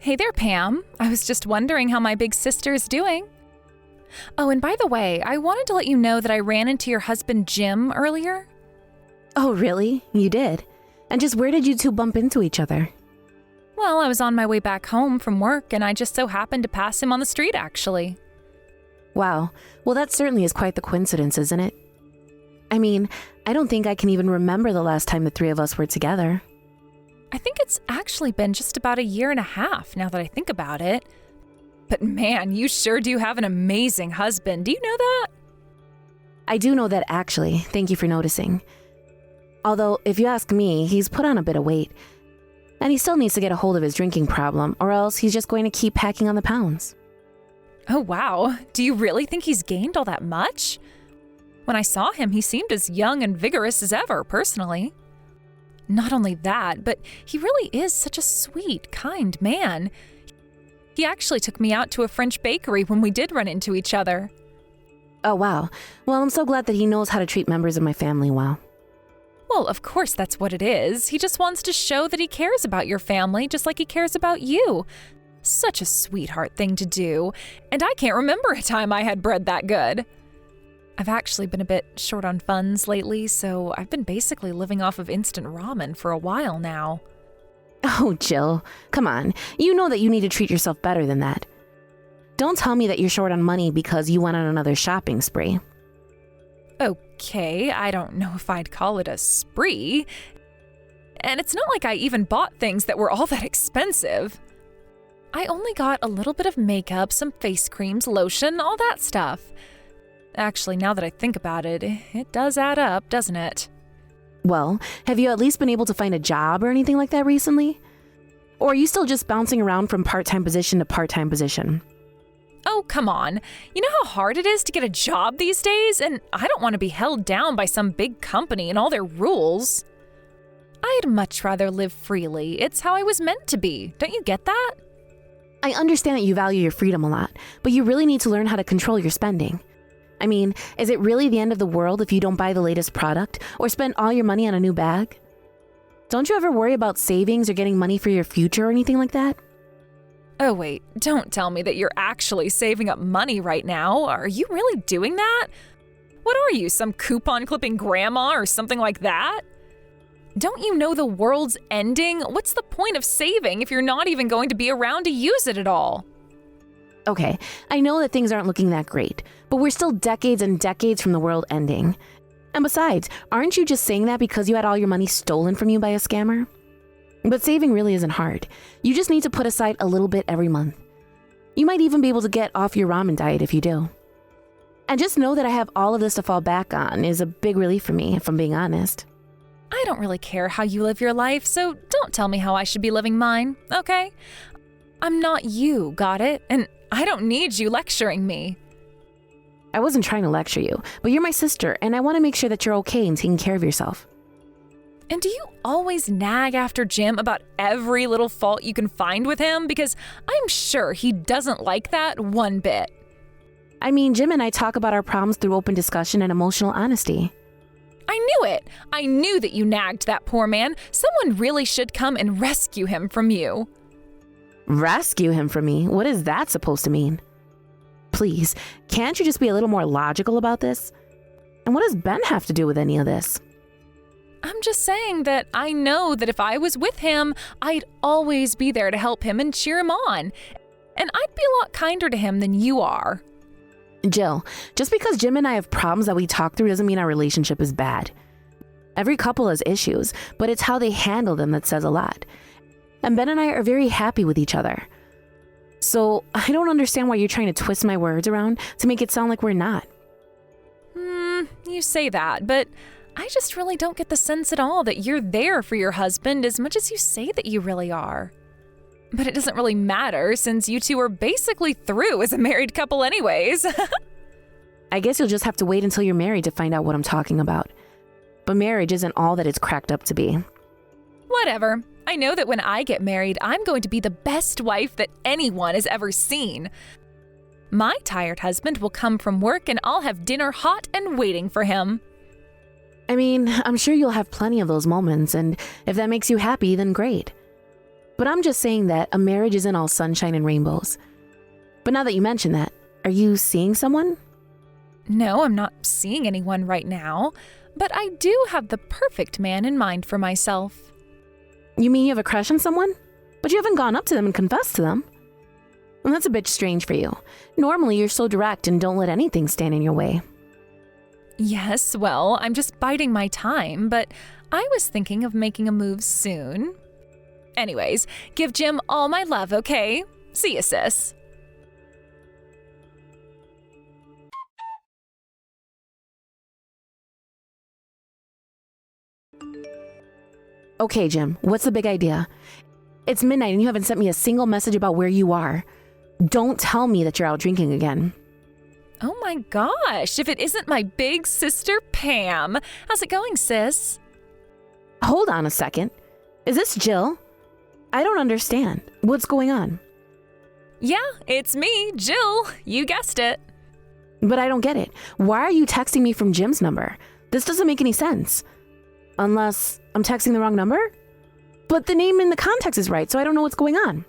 Hey there, Pam. I was just wondering how my big sister is doing. Oh, and by the way, I wanted to let you know that I ran into your husband Jim earlier. Oh, really? You did? And just where did you two bump into each other? Well, I was on my way back home from work and I just so happened to pass him on the street, actually. Wow. Well, that certainly is quite the coincidence, isn't it? I mean, I don't think I can even remember the last time the three of us were together. I think it's actually been just about a year and a half now that I think about it. But man, you sure do have an amazing husband. Do you know that? I do know that actually. Thank you for noticing. Although, if you ask me, he's put on a bit of weight. And he still needs to get a hold of his drinking problem, or else he's just going to keep packing on the pounds. Oh, wow. Do you really think he's gained all that much? When I saw him, he seemed as young and vigorous as ever, personally. Not only that, but he really is such a sweet, kind man. He actually took me out to a French bakery when we did run into each other. Oh, wow. Well, I'm so glad that he knows how to treat members of my family well. Well, of course that's what it is. He just wants to show that he cares about your family just like he cares about you. Such a sweetheart thing to do. And I can't remember a time I had bread that good. I've actually been a bit short on funds lately, so I've been basically living off of instant ramen for a while now. Oh, Jill, come on. You know that you need to treat yourself better than that. Don't tell me that you're short on money because you went on another shopping spree. Okay, I don't know if I'd call it a spree. And it's not like I even bought things that were all that expensive. I only got a little bit of makeup, some face creams, lotion, all that stuff. Actually, now that I think about it, it does add up, doesn't it? Well, have you at least been able to find a job or anything like that recently? Or are you still just bouncing around from part-time position to part-time position? Oh, come on. You know how hard it is to get a job these days? And I don't want to be held down by some big company and all their rules. I'd much rather live freely. It's how I was meant to be. Don't you get that? I understand that you value your freedom a lot, but you really need to learn how to control your spending. I mean, is it really the end of the world if you don't buy the latest product or spend all your money on a new bag? Don't you ever worry about savings or getting money for your future or anything like that? Oh, wait, don't tell me that you're actually saving up money right now. Are you really doing that? What are you, some coupon clipping grandma or something like that? Don't you know the world's ending? What's the point of saving if you're not even going to be around to use it at all? Okay, I know that things aren't looking that great, but we're still decades and decades from the world ending. And besides, aren't you just saying that because you had all your money stolen from you by a scammer? But saving really isn't hard. You just need to put aside a little bit every month. You might even be able to get off your ramen diet if you do. And just know that I have all of this to fall back on is a big relief for me, if I'm being honest. I don't really care how you live your life, so don't tell me how I should be living mine, okay? I'm not you, got it? And I don't need you lecturing me. I wasn't trying to lecture you, but you're my sister, and I want to make sure that you're okay and taking care of yourself. And do you always nag after Jim about every little fault you can find with him? Because I'm sure he doesn't like that one bit. I mean, Jim and I talk about our problems through open discussion and emotional honesty. I knew it. I knew that you nagged that poor man. Someone really should come and rescue him from you. Rescue him from me? What is that supposed to mean? Please, can't you just be a little more logical about this? And what does Ben have to do with any of this? I'm just saying that I know that if I was with him, I'd always be there to help him and cheer him on. And I'd be a lot kinder to him than you are. Jill, just because Jim and I have problems that we talk through doesn't mean our relationship is bad. Every couple has issues, but it's how they handle them that says a lot. And Ben and I are very happy with each other. So I don't understand why you're trying to twist my words around to make it sound like we're not. You say that, but I just really don't get the sense at all that you're there for your husband as much as you say that you really are. But it doesn't really matter since you two are basically through as a married couple anyways. I guess you'll just have to wait until you're married to find out what I'm talking about. But marriage isn't all that it's cracked up to be. Whatever. I know that when I get married, I'm going to be the best wife that anyone has ever seen. My tired husband will come from work and I'll have dinner hot and waiting for him. I mean, I'm sure you'll have plenty of those moments, and if that makes you happy, then great. But I'm just saying that a marriage isn't all sunshine and rainbows. But now that you mention that, are you seeing someone? No, I'm not seeing anyone right now, but I do have the perfect man in mind for myself. You mean you have a crush on someone? But you haven't gone up to them and confessed to them. Well, that's a bit strange for you. Normally, you're so direct and don't let anything stand in your way. Yes, well, I'm just biding my time, but I was thinking of making a move soon. Anyways, give Jim all my love, okay? See ya, sis. Okay, Jim, what's the big idea? It's midnight and you haven't sent me a single message about where you are. Don't tell me that you're out drinking again. Oh my gosh, if it isn't my big sister Pam. How's it going, sis? Hold on a second. Is this Jill? I don't understand. What's going on? Yeah, it's me, Jill. You guessed it. But I don't get it. Why are you texting me from Jim's number? This doesn't make any sense. Unless I'm texting the wrong number? But the name in the context is right, so I don't know what's going on.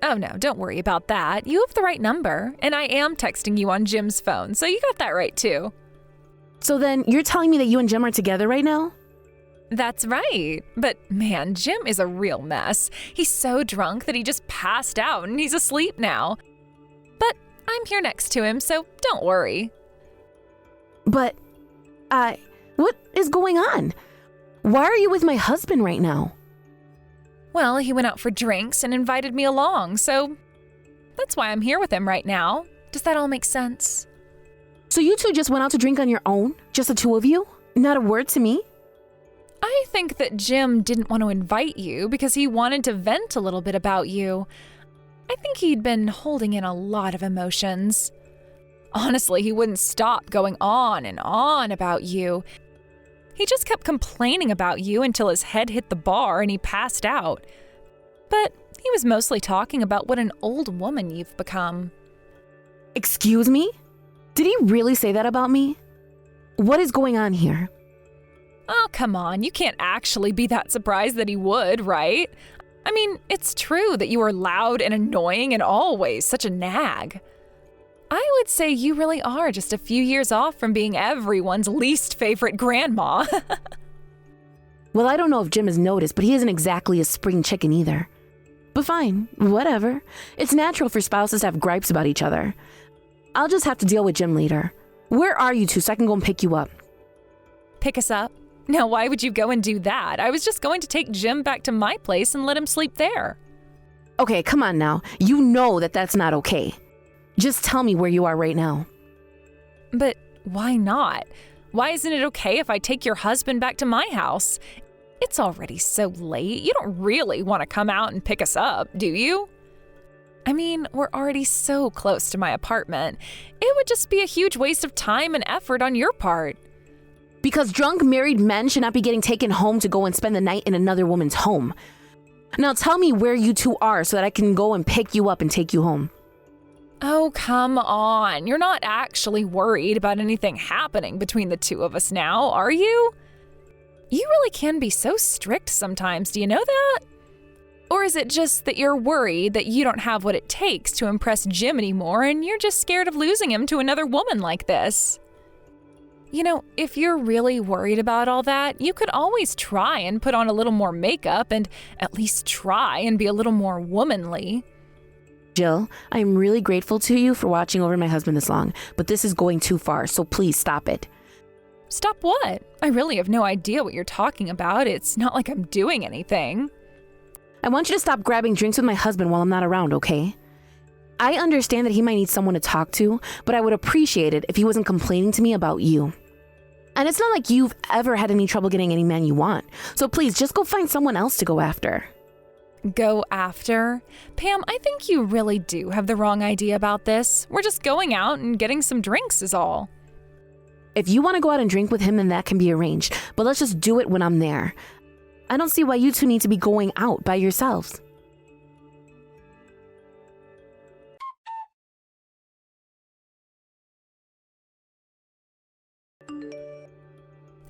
Oh no, don't worry about that. You have the right number, and I am texting you on Jim's phone, so you got that right too. So then you're telling me that you and Jim are together right now? That's right. But man, Jim is a real mess. He's so drunk that he just passed out and he's asleep now. But I'm here next to him, so don't worry. But, what is going on? Why are you with my husband right now? Well, he went out for drinks and invited me along, so that's why I'm here with him right now. Does that all make sense? So you two just went out to drink on your own? Just the two of you? Not a word to me? I think that Jim didn't want to invite you because he wanted to vent a little bit about you. I think he'd been holding in a lot of emotions. Honestly, he wouldn't stop going on and on about you. He just kept complaining about you until his head hit the bar and he passed out. But he was mostly talking about what an old woman you've become. Excuse me? Did he really say that about me? What is going on here? Oh, come on, you can't actually be that surprised that he would, right? I mean, it's true that you are loud and annoying and always such a nag. I would say you really are just a few years off from being everyone's least favorite grandma. Well, I don't know if Jim has noticed, but he isn't exactly a spring chicken either. But fine, whatever. It's natural for spouses to have gripes about each other. I'll just have to deal with Jim later. Where are you two so I can go and pick you up? Pick us up? Now, why would you go and do that? I was just going to take Jim back to my place and let him sleep there. Okay, come on now. You know that that's not okay. Just tell me where you are right now. But why not? Why isn't it okay if I take your husband back to my house? It's already so late. You don't really want to come out and pick us up, do you? I mean, we're already so close to my apartment. It would just be a huge waste of time and effort on your part. Because drunk married men should not be getting taken home to go and spend the night in another woman's home. Now tell me where you two are so that I can go and pick you up and take you home. Oh, come on. You're not actually worried about anything happening between the two of us now, are you? You really can be so strict sometimes, do you know that? Or is it just that you're worried that you don't have what it takes to impress Jim anymore and you're just scared of losing him to another woman like this? You know, if you're really worried about all that, you could always try and put on a little more makeup and at least try and be a little more womanly. Jill, I am really grateful to you for watching over my husband this long, but this is going too far, so please stop it. Stop what? I really have no idea what you're talking about. It's not like I'm doing anything. I want you to stop grabbing drinks with my husband while I'm not around, okay? I understand that he might need someone to talk to, but I would appreciate it if he wasn't complaining to me about you. And it's not like you've ever had any trouble getting any man you want, so please just go find someone else to go after. Go after? Pam, I think you really do have the wrong idea about this. We're just going out and getting some drinks is all. If you want to go out and drink with him, then that can be arranged, but let's just do it when I'm there. I don't see why you two need to be going out by yourselves.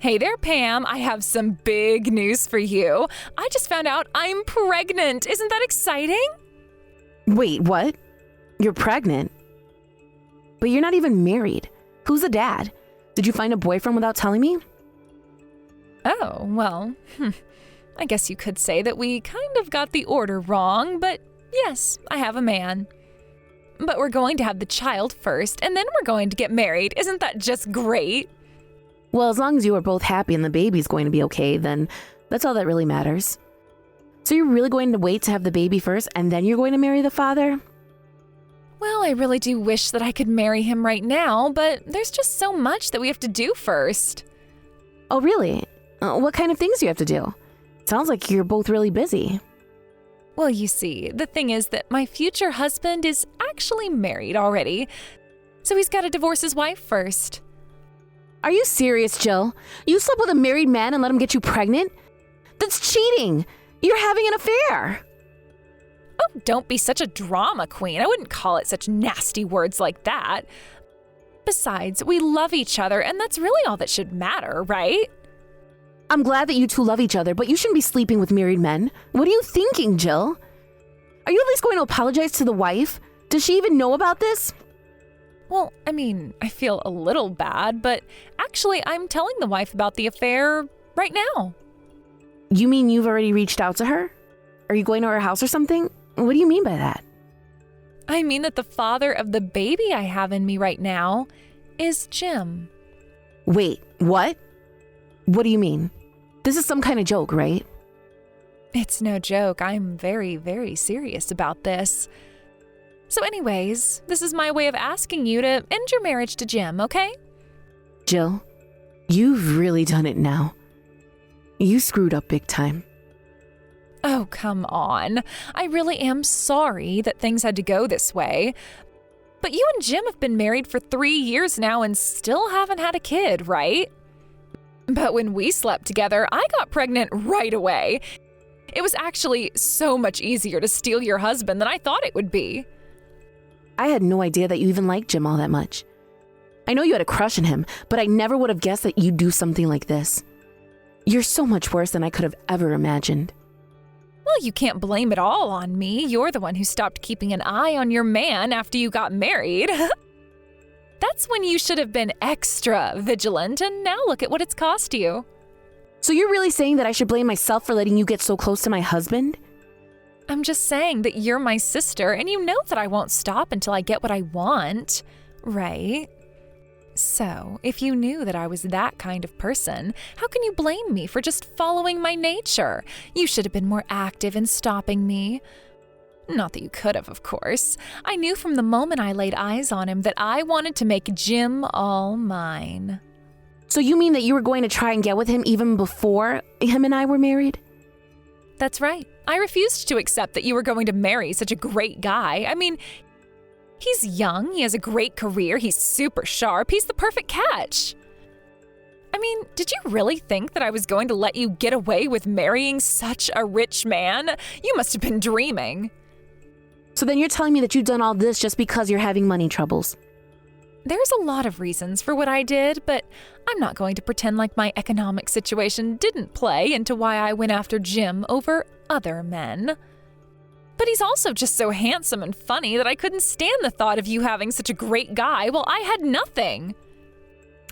Hey there, Pam. I have some big news for you. I just found out I'm pregnant. Isn't that exciting? Wait, what? You're pregnant? But you're not even married. Who's the dad? Did you find a boyfriend without telling me? Oh, well, I guess you could say that we kind of got the order wrong, but yes, I have a man. But we're going to have the child first, and then we're going to get married. Isn't that just great? Well, as long as you are both happy and the baby's going to be okay, then that's all that really matters. So you're really going to wait to have the baby first, and then you're going to marry the father? Well, I really do wish that I could marry him right now, but there's just so much that we have to do first. Oh, really? What kind of things do you have to do? Sounds like you're both really busy. Well, you see, the thing is that my future husband is actually married already, so he's got to divorce his wife first. Are you serious, Jill? You slept with a married man and let him get you pregnant? That's cheating! You're having an affair! Oh, don't be such a drama queen. I wouldn't call it such nasty words like that. Besides, we love each other, and that's really all that should matter, right? I'm glad that you two love each other, but you shouldn't be sleeping with married men. What are you thinking, Jill? Are you at least going to apologize to the wife? Does she even know about this? Well, I mean, I feel a little bad, but actually I'm telling the wife about the affair right now. You mean you've already reached out to her? Are you going to her house or something? What do you mean by that? I mean that the father of the baby I have in me right now is Jim. Wait, what? What do you mean? This is some kind of joke, right? It's no joke. I'm very, very serious about this. So anyways, this is my way of asking you to end your marriage to Jim, okay? Jill, you've really done it now. You screwed up big time. Oh, come on. I really am sorry that things had to go this way. But you and Jim have been married for 3 years now and still haven't had a kid, right? But when we slept together, I got pregnant right away. It was actually so much easier to steal your husband than I thought it would be. I had no idea that you even liked Jim all that much. I know you had a crush on him, but I never would have guessed that you'd do something like this. You're so much worse than I could have ever imagined. Well, you can't blame it all on me. You're the one who stopped keeping an eye on your man after you got married. That's when you should have been extra vigilant, and now look at what it's cost you. So you're really saying that I should blame myself for letting you get so close to my husband? I'm just saying that you're my sister, and you know that I won't stop until I get what I want, right? So, if you knew that I was that kind of person, how can you blame me for just following my nature? You should have been more active in stopping me. Not that you could have, of course. I knew from the moment I laid eyes on him that I wanted to make Jim all mine. So you mean that you were going to try and get with him even before him and I were married? That's right. I refused to accept that you were going to marry such a great guy. I mean, he's young, he has a great career, he's super sharp, he's the perfect catch. I mean, did you really think that I was going to let you get away with marrying such a rich man? You must have been dreaming. So then you're telling me that you've done all this just because you're having money troubles? There's a lot of reasons for what I did, but I'm not going to pretend like my economic situation didn't play into why I went after Jim over other men. But he's also just so handsome and funny that I couldn't stand the thought of you having such a great guy while I had nothing.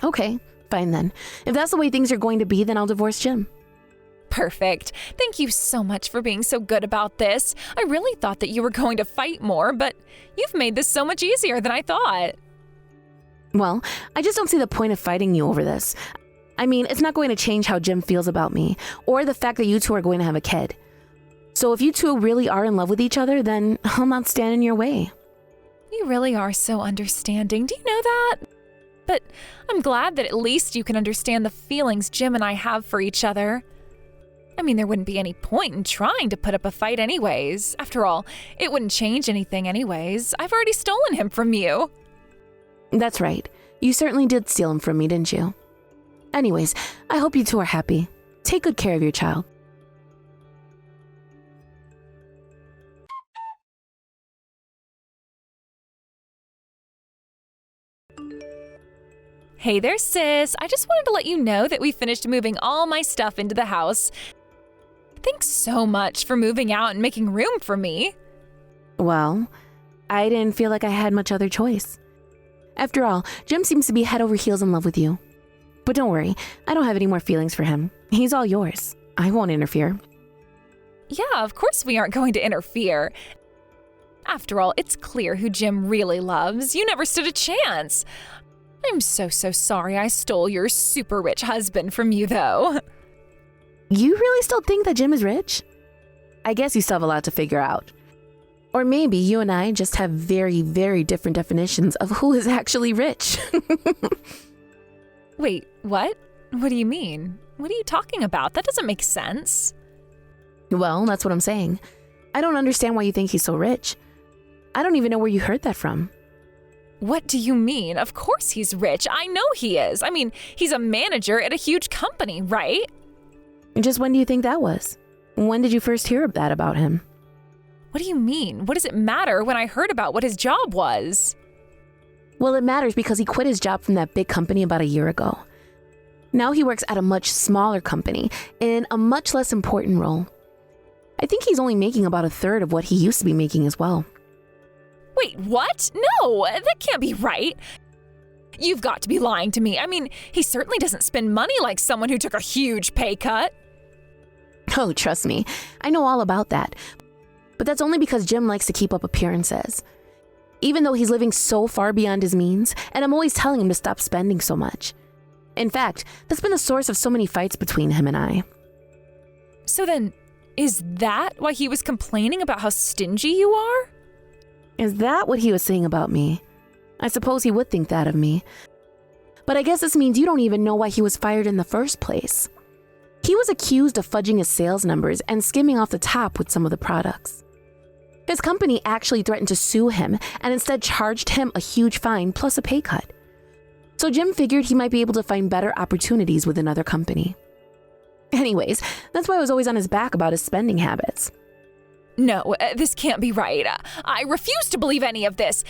Okay, fine then. If that's the way things are going to be, then I'll divorce Jim. Perfect. Thank you so much for being so good about this. I really thought that you were going to fight more, but you've made this so much easier than I thought. Well, I just don't see the point of fighting you over this. I mean, it's not going to change how Jim feels about me, or the fact that you two are going to have a kid. So if you two really are in love with each other, then I'll not stand in your way. You really are so understanding. Do you know that? But I'm glad that at least you can understand the feelings Jim and I have for each other. I mean, there wouldn't be any point in trying to put up a fight anyways. After all, it wouldn't change anything anyways. I've already stolen him from you. That's right. You certainly did steal him from me, didn't you? Anyways, I hope you two are happy. Take good care of your child. Hey there, sis. I just wanted to let you know that we finished moving all my stuff into the house. Thanks so much for moving out and making room for me. Well, I didn't feel like I had much other choice. After all, Jim seems to be head over heels in love with you. But don't worry, I don't have any more feelings for him. He's all yours. I won't interfere. Yeah, of course we aren't going to interfere. After all, it's clear who Jim really loves. You never stood a chance. I'm so sorry I stole your super rich husband from you, though. You really still think that Jim is rich? I guess you still have a lot to figure out. Or maybe you and I just have very, very different definitions of who is actually rich. Wait, what? What do you mean? What are you talking about? That doesn't make sense. Well, that's what I'm saying. I don't understand why you think he's so rich. I don't even know where you heard that from. What do you mean? Of course he's rich. I know he is. I mean, he's a manager at a huge company, right? Just when do you think that was? When did you first hear that about him? What do you mean? What does it matter when I heard about what his job was? Well, it matters because he quit his job from that big company about a year ago. Now he works at a much smaller company in a much less important role. I think he's only making about a third of what he used to be making as well. Wait, what? No, that can't be right. You've got to be lying to me. I mean, he certainly doesn't spend money like someone who took a huge pay cut. Oh, trust me, I know all about that. But that's only because Jim likes to keep up appearances. Even though he's living so far beyond his means, and I'm always telling him to stop spending so much. In fact, that's been the source of so many fights between him and I. So then, is that why he was complaining about how stingy you are? Is that what he was saying about me? I suppose he would think that of me. But I guess this means you don't even know why he was fired in the first place. He was accused of fudging his sales numbers and skimming off the top with some of the products. His company actually threatened to sue him and instead charged him a huge fine plus a pay cut. So Jim figured he might be able to find better opportunities with another company. Anyways, that's why I was always on his back about his spending habits. No, this can't be right. I refuse to believe any of this.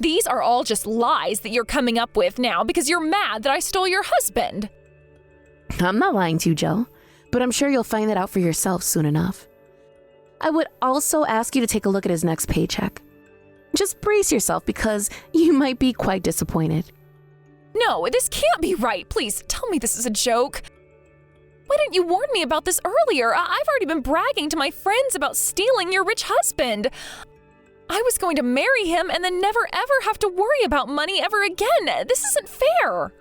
These are all just lies that you're coming up with now because you're mad that I stole your husband. I'm not lying to you, Jill, but I'm sure you'll find that out for yourself soon enough. I would also ask you to take a look at his next paycheck. Just brace yourself because you might be quite disappointed. No, this can't be right. Please tell me this is a joke. Why didn't you warn me about this earlier? I've already been bragging to my friends about stealing your rich husband. I was going to marry him and then never ever have to worry about money ever again. This isn't fair.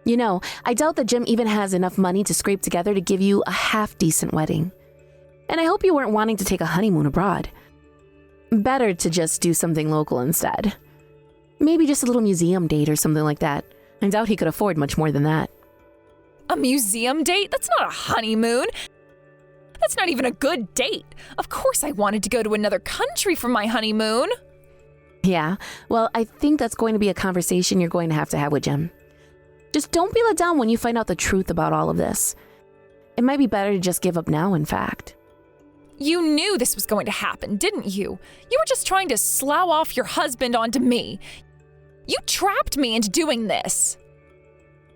You know, I doubt that Jim even has enough money to scrape together to give you a half-decent wedding. And I hope you weren't wanting to take a honeymoon abroad. Better to just do something local instead. Maybe just a little museum date or something like that. I doubt he could afford much more than that. A museum date? That's not a honeymoon. That's not even a good date. Of course I wanted to go to another country for my honeymoon. Yeah, well, I think that's going to be a conversation you're going to have with Jim. Just don't be let down when you find out the truth about all of this. It might be better to just give up now, in fact. You knew this was going to happen, didn't you? You were just trying to slough off your husband onto me. You trapped me into doing this.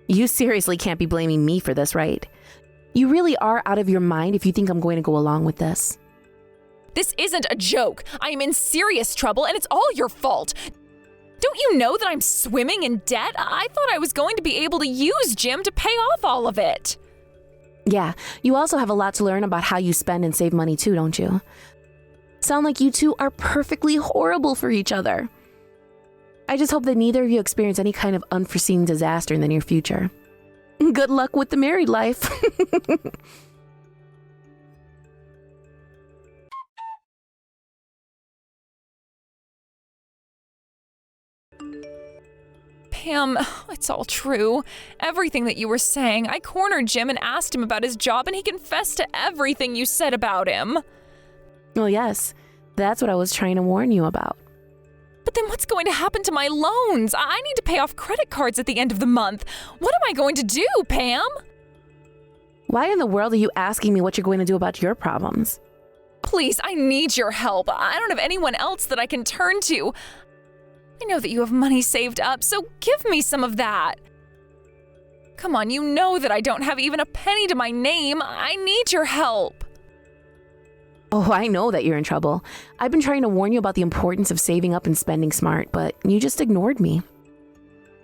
You seriously can't be blaming me for this, right? You really are out of your mind if you think I'm going to go along with this. This isn't a joke. I am in serious trouble and it's all your fault. Don't you know that I'm swimming in debt? I thought I was going to be able to use Jim to pay off all of it. Yeah, you also have a lot to learn about how you spend and save money too, don't you? Sound like you two are perfectly horrible for each other. I just hope that neither of you experience any kind of unforeseen disaster in the near future. Good luck with the married life. Pam, it's all true. Everything that you were saying, I cornered Jim and asked him about his job and he confessed to everything you said about him. Well, yes, that's what I was trying to warn you about. But then what's going to happen to my loans? I need to pay off credit cards at the end of the month. What am I going to do, Pam? Why in the world are you asking me what you're going to do about your problems? Please, I need your help. I don't have anyone else that I can turn to. I know that you have money saved up, so give me some of that. Come on, you know that I don't have even a penny to my name. I need your help. Oh, I know that you're in trouble. I've been trying to warn you about the importance of saving up and spending smart, but you just ignored me.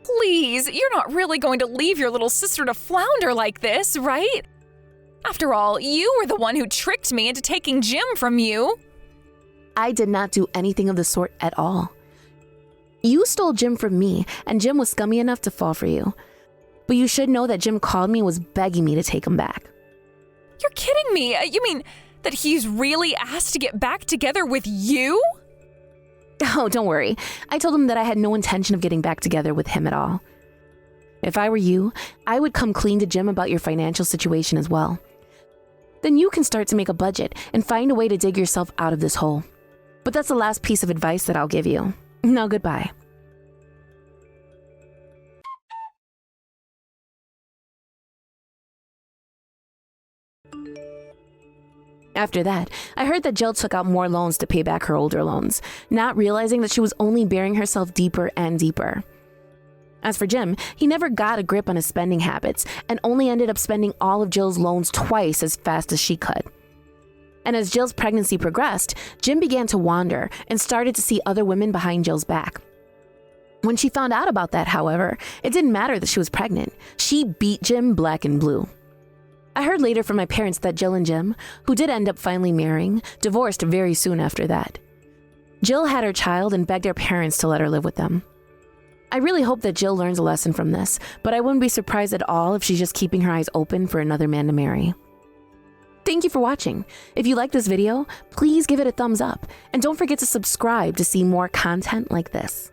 Please, you're not really going to leave your little sister to flounder like this, right? After all, you were the one who tricked me into taking Jim from you. I did not do anything of the sort at all. You stole Jim from me, and Jim was scummy enough to fall for you. But you should know that Jim called me and was begging me to take him back. You're kidding me. You mean that he's really asked to get back together with you? Oh, don't worry. I told him that I had no intention of getting back together with him at all. If I were you, I would come clean to Jim about your financial situation as well. Then you can start to make a budget and find a way to dig yourself out of this hole. But that's the last piece of advice that I'll give you. Now, goodbye. After that, I heard that Jill took out more loans to pay back her older loans, not realizing that she was only burying herself deeper and deeper. As for Jim, he never got a grip on his spending habits and only ended up spending all of Jill's loans twice as fast as she could. And as Jill's pregnancy progressed, Jim began to wander and started to see other women behind Jill's back. When she found out about that, however, it didn't matter that she was pregnant. She beat Jim black and blue. I heard later from my parents that Jill and Jim, who did end up finally marrying, divorced very soon after that. Jill had her child and begged her parents to let her live with them. I really hope that Jill learns a lesson from this, but I wouldn't be surprised at all if she's just keeping her eyes open for another man to marry. Thank you for watching. If you liked this video, please give it a thumbs up, and don't forget to subscribe to see more content like this.